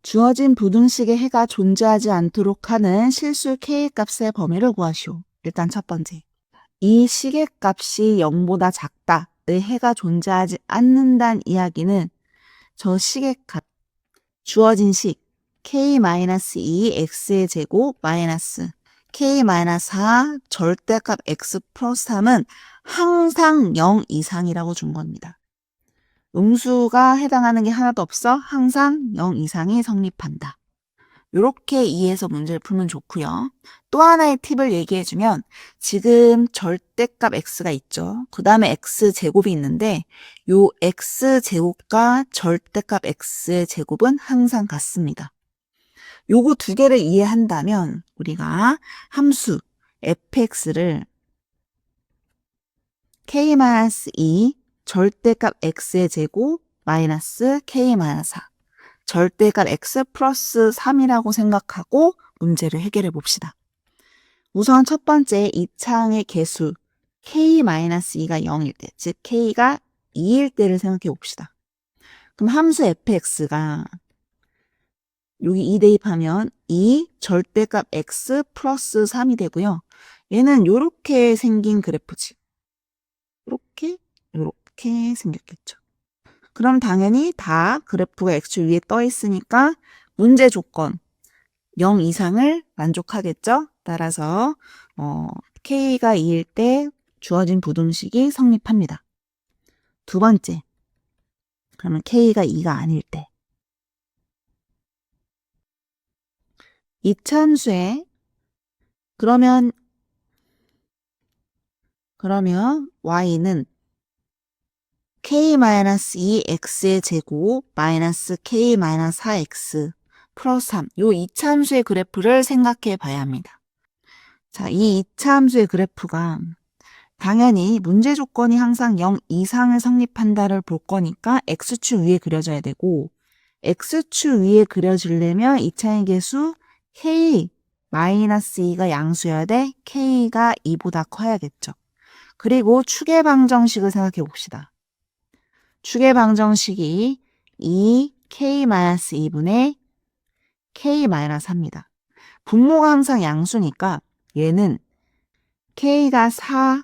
주어진 부등식의 해가 존재하지 않도록 하는 실수 k값의 범위를 구하시오. 일단 첫 번째. 이 식의 값이 0보다 작다의 해가 존재하지 않는다는 이야기는 저 식의 값, 주어진 식 k-2 x의 제곱 마이너스 k-4 절대값 x 플러스 3은 항상 0 이상이라고 준 겁니다. 음수가 해당하는 게 하나도 없어 항상 0 이상이 성립한다. 이렇게 이해해서 문제를 풀면 좋고요. 또 하나의 팁을 얘기해주면 지금 절대값 x가 있죠. 그 다음에 x제곱이 있는데 요 x제곱과 절대값 x의 제곱은 항상 같습니다. 요거 두 개를 이해한다면 우리가 함수 fx를 k-2 절대값 x의 제곱 마이너스 k-4 절대값 x 플러스 3이라고 생각하고 문제를 해결해 봅시다. 우선 첫 번째 이 창의 개수 k-2가 0일 때, 즉 k가 2일 때를 생각해 봅시다. 그럼 함수 fx가 여기 2 대입하면 2 절대값 x 플러스 3이 되고요. 얘는 이렇게 생긴 그래프지. 이렇게 생겼겠죠. 그럼 당연히 다 그래프가 x 위에 떠 있으니까 문제 조건 0 이상을 만족하겠죠. 따라서 k가 2일 때 주어진 부등식이 성립합니다. 두 번째, 그러면 k가 2가 아닐 때 이차함수에 그러면 y는 k-2x의 제곱 마이너스 k-4x 플러스 3. 요 이차함수의 그래프를 생각해 봐야 합니다. 자, 이 이차함수의 그래프가 당연히 문제 조건이 항상 0 이상을 성립한다를 볼 거니까 x축 위에 그려져야 되고 x축 위에 그려지려면 이차의 개수 k-2가 양수여야 돼. k가 2보다 커야겠죠. 그리고 축의 방정식을 생각해 봅시다. 축의 방정식이 2k-2분의 k-4입니다. 분모가 항상 양수니까 얘는 k가 4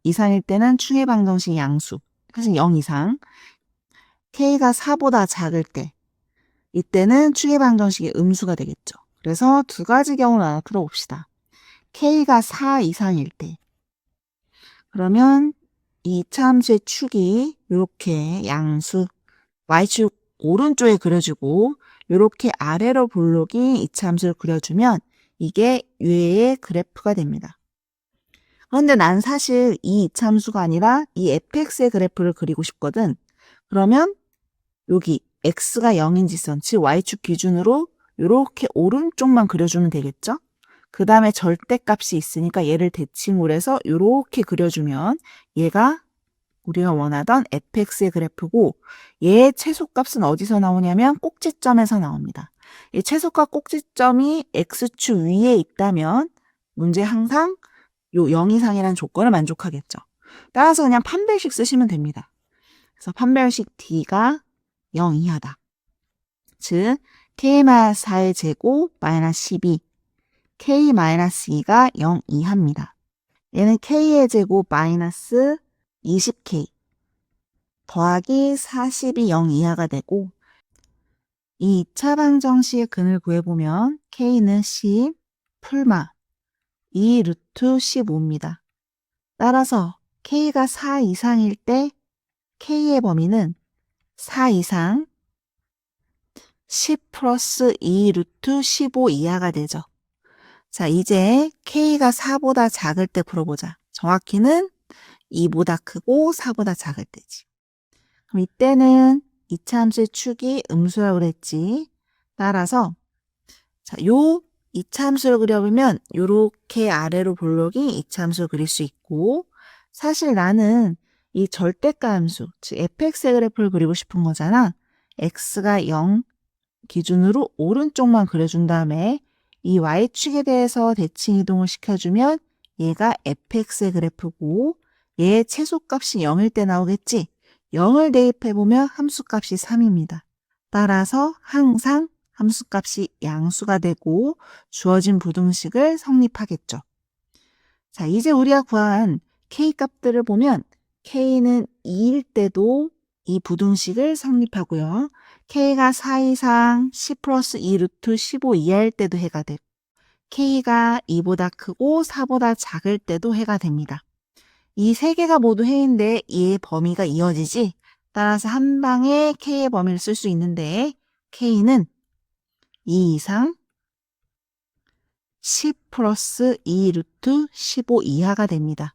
이상일 때는 축의 방정식 양수, 사실 0 이상. k가 4보다 작을 때 이때는 축의 방정식이 음수가 되겠죠. 그래서 두 가지 경우를 하나 풀어봅시다. k가 4 이상일 때 그러면 이 이차함수의 축이 이렇게 양수 y축 오른쪽에 그려주고 이렇게 아래로 볼록이 이차함수를 그려주면 이게 유의 그래프가 됩니다. 그런데 난 사실 이 이차함수가 아니라 이 fx의 그래프를 그리고 싶거든. 그러면 여기 x가 0인지 선, 즉 y축 기준으로 이렇게 오른쪽만 그려주면 되겠죠? 그 다음에 절대값이 있으니까 얘를 대칭을 해서 이렇게 그려주면 얘가 우리가 원하던 fx의 그래프고 얘의 최소값은 어디서 나오냐면 꼭지점에서 나옵니다. 이 최소값 꼭지점이 x축 위에 있다면 문제 항상 요 0 이상이라는 조건을 만족하겠죠. 따라서 그냥 판별식 쓰시면 됩니다. 그래서 판별식 d가 0 이하다. 즉 k-4의 제곱 마이너스 12 k-2가 0 이하입니다. 얘는 k의 제곱 마이너스 20k 더하기 40이 0 이하가 되고 이 2차 방정식의 근을 구해보면 k는 10 풀마 2 루트 15입니다. 따라서 k가 4 이상일 때 k의 범위는 4 이상 10 플러스 2 루트 15 이하가 되죠. 자, 이제 k가 4보다 작을 때 풀어보자. 정확히는 2보다 크고 4보다 작을 때지. 그럼 이때는 이차함수의 축이 음수라고 그랬지. 따라서 자, 요 이차함수를 그려보면 요렇게 아래로 볼록이 이차함수를 그릴 수 있고 사실 나는 이 절대가 함수, 즉 fx의 그래프를 그리고 싶은 거잖아. x가 0 기준으로 오른쪽만 그려준 다음에 이 y축에 대해서 대칭 이동을 시켜주면 얘가 fx의 그래프고 얘의 최소값이 0일 때 나오겠지. 0을 대입해보면 함수값이 3입니다. 따라서 항상 함수값이 양수가 되고 주어진 부등식을 성립하겠죠. 자, 이제 우리가 구한 K값들을 보면 K는 2일 때도 이 부등식을 성립하고요. K가 4 이상 10 플러스 2 루트 15 이하일 때도 해가 되고 K가 2보다 크고 4보다 작을 때도 해가 됩니다. 이 세 개가 모두 해인데 얘의 범위가 이어지지, 따라서 한 방에 K의 범위를 쓸 수 있는데 K는 2 이상 10 플러스 2 루트 15 이하가 됩니다.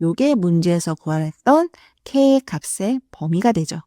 요게 문제에서 구하랬던 K의 값의 범위가 되죠.